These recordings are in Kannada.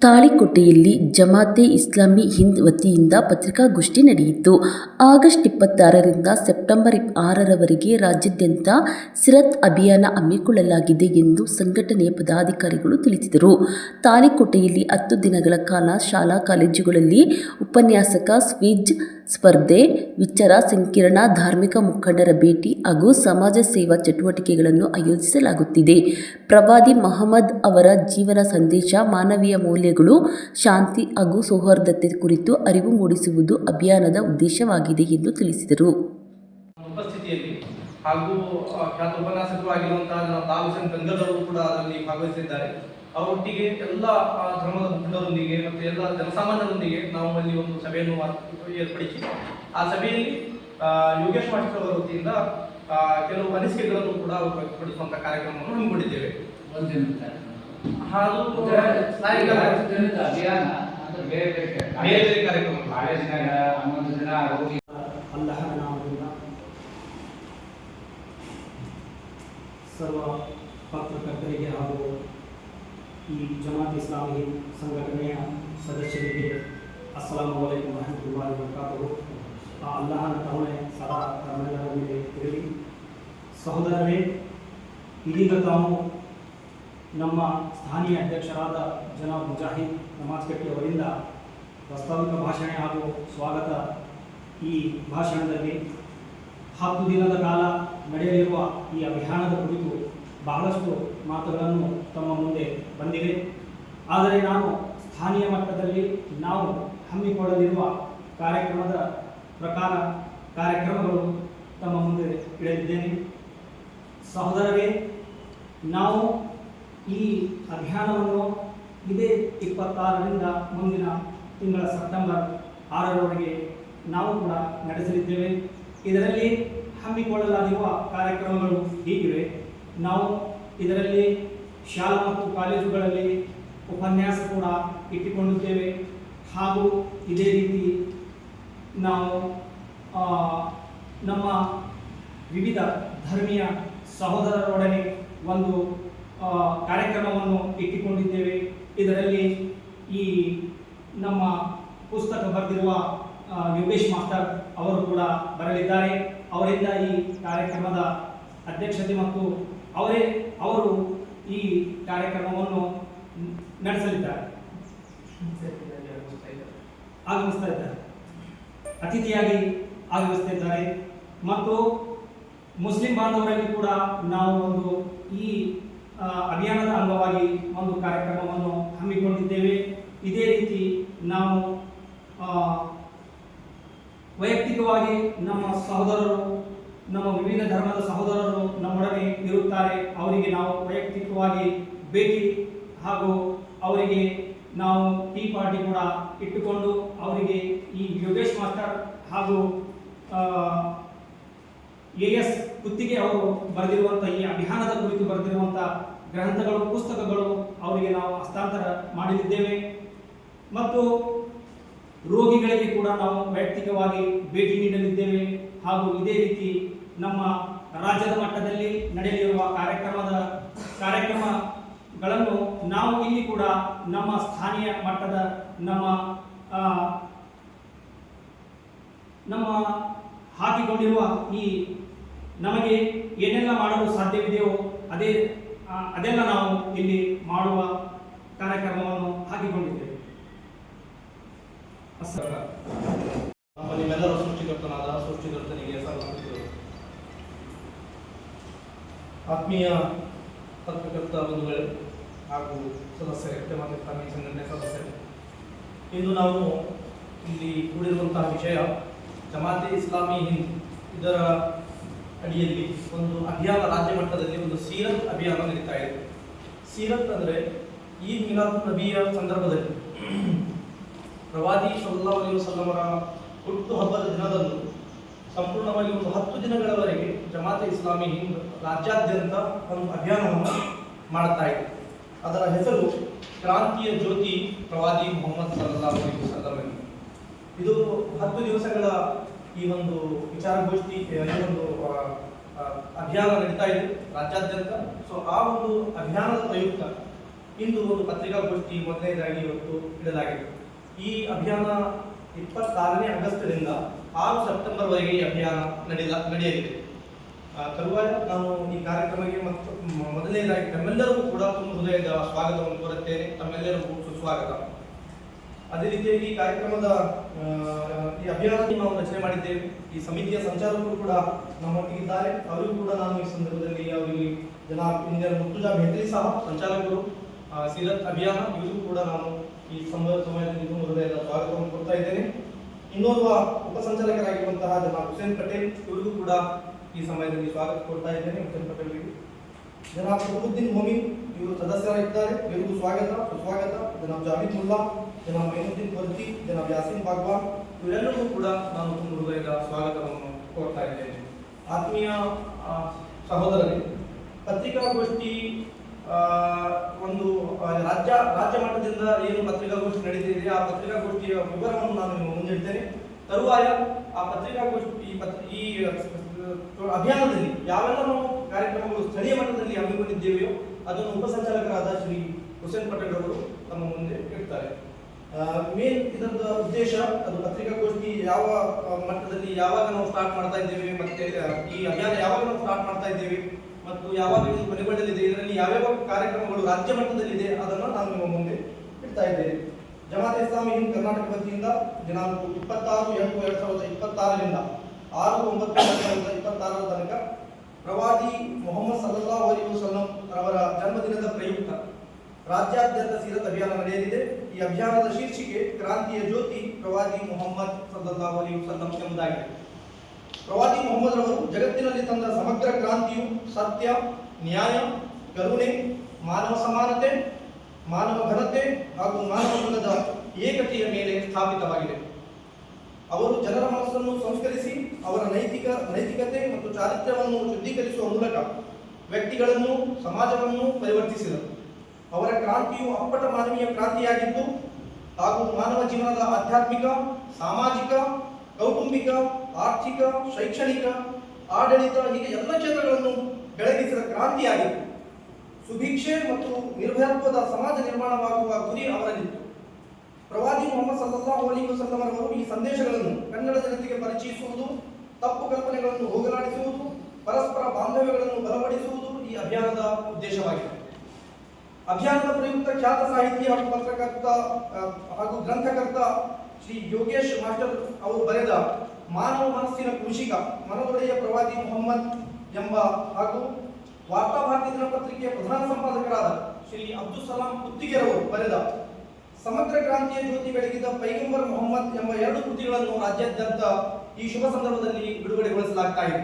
ತಾಳಿಕೋಟೆಯಲ್ಲಿ ಜಮಾತೆ ಇಸ್ಲಾಮಿ ಹಿಂದ್ ವತಿಯಿಂದ ಪತ್ರಿಕಾಗೋಷ್ಠಿ ನಡೆಯಿತು. ಆಗಸ್ಟ್ 26ರಿಂದ ಸೆಪ್ಟೆಂಬರ್ 6ರವರೆಗೆ ರಾಜ್ಯಾದ್ಯಂತ ಸಿರತ್ ಅಭಿಯಾನ ಹಮ್ಮಿಕೊಳ್ಳಲಾಗಿದೆ ಎಂದು ಸಂಘಟನೆಯ ಪದಾಧಿಕಾರಿಗಳು ತಿಳಿಸಿದರು. ತಾಳಿಕೋಟೆಯಲ್ಲಿ 10 ದಿನಗಳ ಕಾಲ ಶಾಲಾ ಕಾಲೇಜುಗಳಲ್ಲಿ ಉಪನ್ಯಾಸಕ, ಕ್ವಿಜ್ ಸ್ಪರ್ಧೆ, ವಿಚಾರ ಸಂಕಿರಣ, ಧಾರ್ಮಿಕ ಮುಖಂಡರ ಭೇಟಿ ಹಾಗೂ ಸಮಾಜ ಸೇವಾ ಚಟುವಟಿಕೆಗಳನ್ನು ಆಯೋಜಿಸಲಾಗುತ್ತಿದೆ. ಪ್ರವಾದಿ ಮಹಮ್ಮದ್ ಅವರ ಜೀವನ ಸಂದೇಶ, ಮಾನವೀಯ ಮೌಲ್ಯಗಳು, ಶಾಂತಿ ಹಾಗೂ ಸೌಹಾರ್ದತೆ ಕುರಿತು ಅರಿವು ಮೂಡಿಸುವುದು ಅಭಿಯಾನದ ಉದ್ದೇಶವಾಗಿದೆ ಎಂದು ತಿಳಿಸಿದರು. ಉಪಸ್ಥಿತಿಯಲ್ಲಿ ಹಾಗೂ ಖ್ಯಾತ ಉಪನ್ಯಾಸಕರು ಆಗಿರುವಂತಹ ತಾಲೂಕಿನ ಗಂಗದವರು ಕೂಡ ಅದರಲ್ಲಿ ಭಾಗವಹಿಸಿದ್ದಾರೆ. ಅವರೊಟ್ಟಿಗೆ ಎಲ್ಲ ಧರ್ಮದ ಮುಖಂಡರೊಂದಿಗೆ ಮತ್ತು ಎಲ್ಲ ಜನಸಾಮಾನ್ಯರೊಂದಿಗೆ ನಾವು ಅಲ್ಲಿ ಒಂದು ಸಭೆಯನ್ನು ಏರ್ಪಡಿಸಿ ಆ ಸಭೆಯಲ್ಲಿ ಯೋಗೇಶ್ ಮಾಸ್ಟರ್ ಅವರ ವತಿಯಿಂದ ಕೆಲವು ಅನಿಸಿಕೆಗಳನ್ನು ಕೂಡ ವ್ಯಕ್ತಪಡಿಸುವಂಥ ಕಾರ್ಯಕ್ರಮವನ್ನು ಹಮ್ಮಿಕೊಂಡಿದ್ದೇವೆ. ಹಾಗೂ ಸಾಯಂಕಾಲ ಬೇರೆ ಬೇರೆ ಕಾರ್ಯಕ್ರಮ ಅಲ್ಲಾಹನ ನಾಮದಿಂದ ಸರ್ವ ಪತ್ರಕರ್ತರಿಗೆ ಹಾಗೂ ಈ ಜಮಾತ್ ಇಸ್ಲಾಮಿ ಸಂಘಟನೆಯ ಸದಸ್ಯರಿಗೆ ಅಸ್ಸಲಾಮು ಅಲೈಕುಂ ವರಹಮತುಲ್ಲಾಹಿ ವಬರಕಾತುಹು. ಆ ಅಲ್ಲಾಹನ ಕರುಣೆ ಸದಾ ತಮ್ಮೆಲ್ಲರ ಮೇಲೆ ಇರಲಿ. ಸಹೋದರರೇ, ಇದೀಗ ತಾವು ನಮ್ಮ ಸ್ಥಾನೀಯ ಅಧ್ಯಕ್ಷರಾದ ಜನಾಬ್ ಮುಜಾಹಿದ್ ನಮಾಜ್ ಕಟ್ಟಿ ಅವರಿಂದ ಪ್ರಾಸ್ತಾವಿಕ ಭಾಷಣ ಹಾಗೂ ಸ್ವಾಗತ. ಈ ಭಾಷಣದಲ್ಲಿ 10 ದಿನದ ಕಾಲ ನಡೆಯಲಿರುವ ಈ ಅಭಿಯಾನದ ಕುರಿತು ಬಹಳಷ್ಟು ಮಾತುಗಳನ್ನು ತಮ್ಮ ಮುಂದೆ ಬಂದಿವೆ. ಆದರೆ ನಾನು ಸ್ಥಾನೀಯ ಮಟ್ಟದಲ್ಲಿ ನಾವು ಹಮ್ಮಿಕೊಳ್ಳಲಿರುವ ಕಾರ್ಯಕ್ರಮದ ಪ್ರಕಾರ ಕಾರ್ಯಕ್ರಮಗಳು ತಮ್ಮ ಮುಂದೆ ಇಡಲಿದ್ದೇನೆ. ಸಹೋದರರೇ, ನಾವು ಈ ಅಭಿಯಾನವನ್ನು ಇದೇ 26ರಿಂದ ಮುಂದಿನ ತಿಂಗಳ ಸೆಪ್ಟೆಂಬರ್ 6ರವರೆಗೆ ನಾವು ಕೂಡ ನಡೆಸಲಿದ್ದೇವೆ. ಇದರಲ್ಲಿ ಹಮ್ಮಿಕೊಳ್ಳಲಾಗಿರುವ ಕಾರ್ಯಕ್ರಮಗಳು ಹೀಗಿವೆ. ನಾವು ಇದರಲ್ಲಿ ಶಾಲಾ ಮತ್ತು ಕಾಲೇಜುಗಳಲ್ಲಿ ಉಪನ್ಯಾಸ ಕೂಡ ಇಟ್ಟುಕೊಂಡಿದ್ದೇವೆ. ಹಾಗೂ ಇದೇ ರೀತಿ ನಾವು ನಮ್ಮ ವಿವಿಧ ಧರ್ಮೀಯ ಸಹೋದರರೊಡನೆ ಒಂದು ಕಾರ್ಯಕ್ರಮವನ್ನು ಇಟ್ಟುಕೊಂಡಿದ್ದೇವೆ. ಇದರಲ್ಲಿ ಈ ನಮ್ಮ ಪುಸ್ತಕ ಬರೆದಿರುವ ಯೋಗೇಶ್ ಮಾಸ್ಟರ್ ಅವರು ಕೂಡ ಬರಲಿದ್ದಾರೆ. ಅವರಿಂದ ಈ ಕಾರ್ಯಕ್ರಮದ ಅಧ್ಯಕ್ಷತೆ ಮತ್ತು ಅವರು ಈ ಕಾರ್ಯಕ್ರಮವನ್ನು ನಡೆಸಲಿದ್ದಾರೆ, ಆಗಮಿಸ್ತಾ ಇದ್ದಾರೆ, ಅತಿಥಿಯಾಗಿ ಆಗಮಿಸ್ತಾ ಇದ್ದಾರೆ. ಮತ್ತು ಮುಸ್ಲಿಂ ಬಾಂಧವರಲ್ಲಿ ಕೂಡ ನಾವು ಒಂದು ಈ ಅಭಿಯಾನದ ಅಂಗವಾಗಿ ಒಂದು ಕಾರ್ಯಕ್ರಮವನ್ನು ಹಮ್ಮಿಕೊಂಡಿದ್ದೇವೆ. ಇದೇ ರೀತಿ ನಾವು ವೈಯಕ್ತಿಕವಾಗಿ ನಮ್ಮ ಸಹೋದರರು, ನಮ್ಮ ವಿವಿಧ ಧರ್ಮದ ಸಹೋದರರು ನಮ್ಮೊಡನೆ ಇರುತ್ತಾರೆ. ಅವರಿಗೆ ನಾವು ವೈಯಕ್ತಿಕವಾಗಿ ಭೇಟಿ ಹಾಗೂ ಅವರಿಗೆ ನಾವು ಟೀ ಪಾರ್ಟಿ ಕೂಡ ಇಟ್ಟುಕೊಂಡು ಅವರಿಗೆ ಈ ಯೋಗೇಶ್ ಮಾಸ್ಟರ್ ಹಾಗೂ AS ಕುತ್ತಿಗೆ ಅವರು ಬರೆದಿರುವಂಥ ಈ ಅಭಿಯಾನದ ಕುರಿತು ಬರೆದಿರುವಂಥ ಗ್ರಂಥಗಳು, ಪುಸ್ತಕಗಳು ಅವರಿಗೆ ನಾವು ಹಸ್ತಾಂತರ ಮಾಡಲಿದ್ದೇವೆ. ಮತ್ತು ರೋಗಿಗಳಿಗೆ ಕೂಡ ನಾವು ವೈಯಕ್ತಿಕವಾಗಿ ಭೇಟಿ ನೀಡಲಿದ್ದೇವೆ. ಹಾಗೂ ಇದೇ ರೀತಿ ನಮ್ಮ ರಾಜ್ಯದ ಮಟ್ಟದಲ್ಲಿ ನಡೆಯಲಿರುವ ಕಾರ್ಯಕ್ರಮಗಳನ್ನು ನಾವು ಇಲ್ಲಿ ಕೂಡ ನಮ್ಮ ಸ್ಥಾನೀಯ ಮಟ್ಟದ ನಮ್ಮ ಹಾಕಿಕೊಂಡಿರುವ ಈ ನಮಗೆ ಏನೆಲ್ಲ ಮಾಡಲು ಸಾಧ್ಯವಿದೆಯೋ ಅದೆಲ್ಲ ನಾವು ಇಲ್ಲಿ ಮಾಡುವ ಕಾರ್ಯಕ್ರಮವನ್ನು ಹಾಕಿಕೊಂಡಿದ್ದೇವೆ. ನಿಮ್ಮೆಲ್ಲರ ಸೃಷ್ಟಿಕರ್ತನಾದ ಸೃಷ್ಟಿಕರ್ತನಿಗೆ ಸರ್ವಂತಿಗಳು. ಆತ್ಮೀಯ ಪತ್ರಕರ್ತ ಬಂಧುಗಳೇ ಹಾಗೂ ಸದಸ್ಯರೇ, ಜಮಾತ್ ಇಸ್ಲಾಮಿ ಸಂಘಟನೆ ಸದಸ್ಯರೇ, ಇಂದು ನಾವು ಇಲ್ಲಿ ಕೂಡಿರುವಂತಹ ವಿಷಯ ಜಮಾತೆ ಇಸ್ಲಾಮಿ ಹಿಂದ್. ಇದರ ಅಡಿಯಲ್ಲಿ ಒಂದು ಅಭಿಯಾನ, ರಾಜ್ಯ ಮಟ್ಟದಲ್ಲಿ ಒಂದು ಸೀರತ್ ಅಭಿಯಾನ ನಡೀತಾ ಇದೆ. ಸೀರತ್ ಅಂದರೆ ಈದ್ ಮಿಲಾದ್ ನಬಿಯ ಸಂದರ್ಭದಲ್ಲಿ ಪ್ರವಾದಿ ಸಲ್ಲಲ್ಲಾಹು ಅಲೈಹಿ ವಸಲ್ಲಮರ ಹುಟ್ಟು ಹಬ್ಬದ ದಿನದಂದು ಸಂಪೂರ್ಣವಾಗಿ ಒಂದು 10 ದಿನಗಳವರೆಗೆ ಜಮಾತೆ ಇಸ್ಲಾಮಿ ಹಿಂದ್ ರಾಜ್ಯಾದ್ಯಂತ ಒಂದು ಅಭಿಯಾನವನ್ನು ಮಾಡುತ್ತಾ ಇದೆ. ಅದರ ಹೆಸರು ಕ್ರಾಂತಿಯ ಜ್ಯೋತಿ ಪ್ರವಾದಿ ಮೊಹಮ್ಮದ್ ಸಲ್ಲಲ್ಲಾಹು ಅಲೈಹಿ ವಸಲ್ಲಂ. ಇದು 10 ದಿವಸಗಳ ಈ ಒಂದು ವಿಚಾರಗೋಷ್ಠಿ, ಈ ಒಂದು ಅಭಿಯಾನ ನಡೀತಾ ಇದೆ ರಾಜ್ಯಾದ್ಯಂತ. ಸೊ ಆ ಒಂದು ಅಭಿಯಾನದ ಪ್ರಯುಕ್ತ ಇಂದು ಒಂದು ಪತ್ರಿಕಾಗೋಷ್ಠಿ ಮೊದಲನೇದಾಗಿ ಇವತ್ತು ಇಡಲಾಗಿದೆ. ಈ ಅಭಿಯಾನ 26ನೇ ಆಗಸ್ಟ್ನಿಂದ 6 ಸೆಪ್ಟೆಂಬರ್ವರೆಗೆ ಈ ಅಭಿಯಾನ ನಡೆಯಲಿದೆ. ತರುವಾಯ ನಾನು ಈ ಕಾರ್ಯಕ್ರಮಕ್ಕೆ ಮತ್ತು ಮೊದಲನೇದಾಗಿ ತಮ್ಮೆಲ್ಲರಿಗೂ ಕೂಡ ತುಂಬ ಹೃದಯದ ಸ್ವಾಗತವನ್ನು ಕೋರುತ್ತೇನೆ. ತಮ್ಮೆಲ್ಲರಿಗೂ ಸುಸ್ವಾಗತ. ಅದೇ ರೀತಿಯಾಗಿ ಈ ಕಾರ್ಯಕ್ರಮದ ಈ ಅಭಿಯಾನವನ್ನು ನಾವು ರಚನೆ ಮಾಡಿದ್ದೇವೆ. ಈ ಸಮಿತಿಯ ಸಂಚಾಲಕರು ಕೂಡ ನಮ್ಮೊಟ್ಟಿಗಿದ್ದಾರೆ. ಅವರಿಗೂ ಕೂಡ ನಾನು ಈ ಸಂದರ್ಭದಲ್ಲಿ ಅವರಿಗೆ ಇಂಜಿನಿಯರ್ ಮುರ್ತುಜಾ ಭೇತ್ರಿ ಸಹ ಸಂಚಾಲಕರು ಸೀರತ್ ಅಭಿಯಾನ, ಇವರಿಗೂ ಕೂಡ ನಾನು ಈ ಸಮಯದಲ್ಲಿ ಹೃದಯದ ಸ್ವಾಗತವನ್ನು ಕೊಡ್ತಾ ಇದ್ದೇನೆ. ಇನ್ನೋರ್ವ ಉಪಸಂಚಾಲಕರಾಗಿರುವಂತಹ ಜನಾಬ್ ಹುಸೇನ್ ಪಟೇಲ್, ಇವರಿಗೂ ಕೂಡ ಈ ಸಮಯದಲ್ಲಿ ಸ್ವಾಗತ ಕೊಡ್ತಾ ಇದ್ದೇನೆ. ಹುಸೇನ್ ಪಟೇಲ್ ಜನಾಬ್ ಫರುದ್ದೀನ್ ಮೊಮಿನ್, ಇವರು ಸದಸ್ಯರಾಗಿದ್ದಾರೆ, ಇವರಿಗೂ ಸ್ವಾಗತ ಸುಸ್ವಾಗತ. ಜನಾಬ್ ಜಾವೀದ್ ಮುಲ್ಲಾ, ಜನಾಬ್ ಮೈನುದ್ದೀನ್ ವರ್ತಿ, ಜನಾಬ್ ಯಾಸೀನ್ ಬಾಗ್ವಾನ್, ಇವರೆಲ್ಲರಿಗೂ ಕೂಡ ನಾನು ತುಂಬ ಹೃದಯದ ಸ್ವಾಗತವನ್ನು ಕೊಡ್ತಾ ಇದ್ದೇನೆ. ಆತ್ಮೀಯ ಸಹೋದರರೇ, ಪತ್ರಿಕಾಗೋಷ್ಠಿ ಒಂದು ರಾಜ್ಯ ಮಟ್ಟದಿಂದ ಏನು ಪತ್ರಿಕಾಗೋಷ್ಠಿ ನಡೀತಿದೆ ಆ ಪತ್ರಿಕಾಗೋಷ್ಠಿಯ ವಿವರವನ್ನು ನಾನು ನಿಮ್ಮ ಮುಂದಿಡ್ತೇನೆ. ತರುವಾಯ ಆ ಪತ್ರಿಕಾಗೋಷ್ಠಿ ಈ ಅಭಿಯಾನದಲ್ಲಿ ಯಾವೆಲ್ಲ ನಾವು ಕಾರ್ಯಕ್ರಮಗಳು ಸ್ಥಳೀಯ ಮಟ್ಟದಲ್ಲಿ ಹಮ್ಮಿಕೊಂಡಿದ್ದೇವೆಯೋ ಅದನ್ನು ಉಪಸಂಚಾಲಕರಾದ ಶ್ರೀ ಹುಸೇನ್ ಪಟೇಲ್ ಅವರು ತಮ್ಮ ಮುಂದೆ ಇಡ್ತಾರೆ. ಮೇನ್ ಇದರ ಉದ್ದೇಶ ಅದು ಪತ್ರಿಕಾಗೋಷ್ಠಿ ಯಾವ ಮಟ್ಟದಲ್ಲಿ ಯಾವಾಗ ನಾವು ಸ್ಟಾರ್ಟ್ ಮಾಡ್ತಾ ಇದ್ದೇವೆ, ಮತ್ತೆ ಈ ಅಭಿಯಾನ ಯಾವಾಗ ನಾವು ಸ್ಟಾರ್ಟ್ ಮಾಡ್ತಾ ಇದ್ದೇವೆ ಮತ್ತು ಯಾವಾಗ ಇದು ಕೊನೆಗೊಳ್ಳಲಿದೆ, ಇದರಲ್ಲಿ ಯಾವ್ಯಾವ ಕಾರ್ಯಕ್ರಮಗಳು ರಾಜ್ಯ ಮಟ್ಟದಲ್ಲಿದೆ ಅದನ್ನು ನಾನು ನಿಮ್ಮ ಮುಂದೆ ಇಡ್ತಾ ಇದ್ದೇನೆ. ಜಮಾತ್ ಇಸ್ಲಾಮಿ ಹಿಂದ್ ಕರ್ನಾಟಕ ವತಿಯಿಂದ ದಿನಾಂಕ 26/8/2026ರಿಂದ 6/9/2026 ತನಕ ಪ್ರವಾದಿ ಮೊಹಮ್ಮದ್ ಸಲ್ಲಲ್ಲಾಹು ಅಲೈಹಿ ವಸಲ್ಲಂ ಅವರ ಜನ್ಮದಿನದ ಪ್ರಯುಕ್ತ ರಾಜ್ಯಾದ್ಯಂತ ಸೀರತ್ ಅಭಿಯಾನ ನಡೆಯಲಿದೆ. ಈ ಅಭಿಯಾನದ ಶೀರ್ಷಿಕೆ ಕ್ರಾಂತಿಯ ಜ್ಯೋತಿ ಪ್ರವಾದಿ ಮೊಹಮ್ಮದ್ ಸಲ್ಲಲ್ಲಾಹು ಅಲೈಹಿ ವಸಲ್ಲಂ ಎಂಬುದಾಗಿದೆ. ಪ್ರವಾದಿ ಮೊಹಮ್ಮದ್ ರವರು ಜಗತ್ತಿನಲ್ಲಿ ತಂದ ಸಮಗ್ರ ಕ್ರಾಂತಿಯು ಸತ್ಯ, ನ್ಯಾಯ, ಕರುಣೆ, ಮಾನವ ಸಮಾನತೆ, ಮಾನವ ಘನತೆ ಹಾಗೂ ಮಾನವ ಕುಲದ ಏಕತೆಯ ಮೇಲೆ ಸ್ಥಾಪಿತವಾಗಿದೆ. ಅವರು ಜನರ ಮನಸ್ಸನ್ನು ಸಂಸ್ಕರಿಸಿ ಅವರ ನೈತಿಕತೆ ಮತ್ತು ಚಾರಿತ್ರ್ಯವನ್ನು ಶುದ್ಧೀಕರಿಸುವ ಮೂಲಕ ವ್ಯಕ್ತಿಗಳನ್ನು, ಸಮಾಜವನ್ನು ಪರಿವರ್ತಿಸಿದರು. ಅವರ ಕ್ರಾಂತಿಯು ಅಪ್ಪಟ ಮಾನವೀಯ ಕ್ರಾಂತಿಯಾಗಿದ್ದು ಹಾಗೂ ಮಾನವ ಜೀವನದ ಆಧ್ಯಾತ್ಮಿಕ, ಸಾಮಾಜಿಕ, ಕೌಟುಂಬಿಕ, ಆರ್ಥಿಕ, ಶೈಕ್ಷಣಿಕ, ಆಡಳಿತ ಹೀಗೆ ಎಲ್ಲ ಕ್ಷೇತ್ರಗಳನ್ನು ಬೆಳಗಿಸಿದ ಕ್ರಾಂತಿಯಾಗಿತ್ತು. ಸುಭಿಕ್ಷೆ ಮತ್ತು ನಿರ್ಭಯತ್ವದ ಸಮಾಜ ನಿರ್ಮಾಣವಾಗುವ ಗುರಿ ಅವರಲ್ಲಿತ್ತು. ಪ್ರವಾದಿ ಮೊಹಮ್ಮದ್ ಸಲ್ಲಲ್ಲಾಹು ಅಲೈಹಿ ವಸಲ್ಲಂ ಅವರು ಈ ಸಂದೇಶಗಳನ್ನು ಕನ್ನಡ ಜನತೆಗೆ ಪರಿಚಯಿಸುವುದು, ತಪ್ಪು ಕಲ್ಪನೆಗಳನ್ನು ಹೋಗಲಾಡಿಸುವುದು, ಪರಸ್ಪರ ಬಾಂಧವ್ಯಗಳನ್ನು ಬಲಪಡಿಸುವುದು ಈ ಅಭಿಯಾನದ ಉದ್ದೇಶವಾಗಿದೆ. ಅಭಿಯಾನದ ಪ್ರಯುಕ್ತ ಖ್ಯಾತ ಸಾಹಿತಿ ಹಾಗೂ ಪತ್ರಕರ್ತ ಹಾಗೂ ಗ್ರಂಥಕರ್ತ ಶ್ರೀ ಯೋಗೇಶ್ ಮಾಸ್ಟರ್ ಅವರು ಬರೆದ ಮಾನವ ಮನಸ್ಸಿನ ಕೃಷಿಕ ಮನದೊಡೆಯ ಪ್ರವಾದಿ ಮೊಹಮ್ಮದ್ ಎಂಬ ಹಾಗೂ ವಾರ್ತಾಭಾರತಿ ದಿನಪತ್ರಿಕೆಯ ಪ್ರಧಾನ ಸಂಪಾದಕರಾದ ಶ್ರೀ ಅಬ್ದುಲ್ ಸಲಾಂ ಕುತ್ತಿಗೆರವರು ಬರೆದ ಸಮಗ್ರ ಕ್ರಾಂತಿಯ ಜ್ಯೋತಿ ಬೆಳಗಿದ ಪೈಗಂಬರ್ ಮೊಹಮ್ಮದ್ ಎಂಬ 2 ಕೃತಿಗಳನ್ನು ರಾಜ್ಯಾದ್ಯಂತ ಈ ಶುಭ ಸಂದರ್ಭದಲ್ಲಿ ಬಿಡುಗಡೆಗೊಳಿಸಲಾಗ್ತಾ ಇದೆ.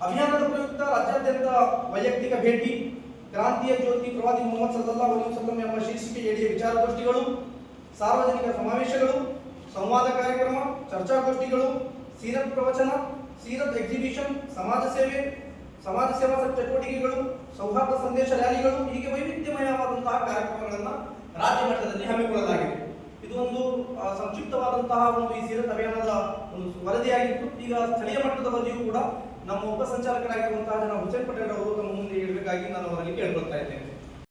ಅಭಿಯಾನದ ಪ್ರಯುಕ್ತ ರಾಜ್ಯಾದ್ಯಂತ ವೈಯಕ್ತಿಕ ಭೇಟಿ, ಕ್ರಾಂತಿಯ ಜ್ಯೋತಿ ಪ್ರವಾದಿ ಮೊಹಮ್ಮದ್ ಸಲ್ಲಲ್ಲಾಹು ಅಲೈಹಿ ವಸಲ್ಲಂ ಎಂಬ ಶೀರ್ಷಿಕೆಯಡಿಯ ವಿಚಾರಗೋಷ್ಠಿಗಳು, ಸಾರ್ವಜನಿಕ ಸಮಾವೇಶಗಳು, ಸಂವಾದ ಕಾರ್ಯಕ್ರಮ, ಚರ್ಚಾಗೋಷ್ಠಿಗಳು, ಸೀರತ್ ಪ್ರವಚನ, ಸೀರತ್ ಎಕ್ಸಿಬಿಷನ್, ಸಮಾಜ ಸೇವಾ ಚಟುವಟಿಕೆಗಳು, ಸೌಹಾರ್ದ ಸಂದೇಶ ರ್ಯಾಲಿಗಳು ಹೀಗೆ ವೈವಿಧ್ಯಮಯವಾದಂತಹ ಕಾರ್ಯಕ್ರಮಗಳನ್ನು ರಾಜ್ಯ ಮಟ್ಟದಲ್ಲಿ ಹಮ್ಮಿಕೊಳ್ಳಲಾಗಿದೆ. ಇದು ಒಂದು ಸಂಕ್ಷಿಪ್ತವಾದಂತಹ ಒಂದು ಈ ಸೀರತ್ ಅಭಿಯಾನದ ಒಂದು ವರದಿಯಾಗಿತ್ತು. ಈಗ ಸ್ಥಳೀಯ ಮಟ್ಟದ ವರದಿಯೂ ಕೂಡ ನಮ್ಮ ಉಪಸಂಚಾಲಕರಾಗಿರುವಂತಹ ಜನ ಹುಸೇನ್ ಪಟೇಲ್ ಅವರು ತಮ್ಮ ಮುಂದೆ ಇಡಬೇಕಾಗಿ ನಾನು ಅವರಲ್ಲಿ ಕೇಳಿಕೊಳ್ತಾ ಇದ್ದೇನೆ.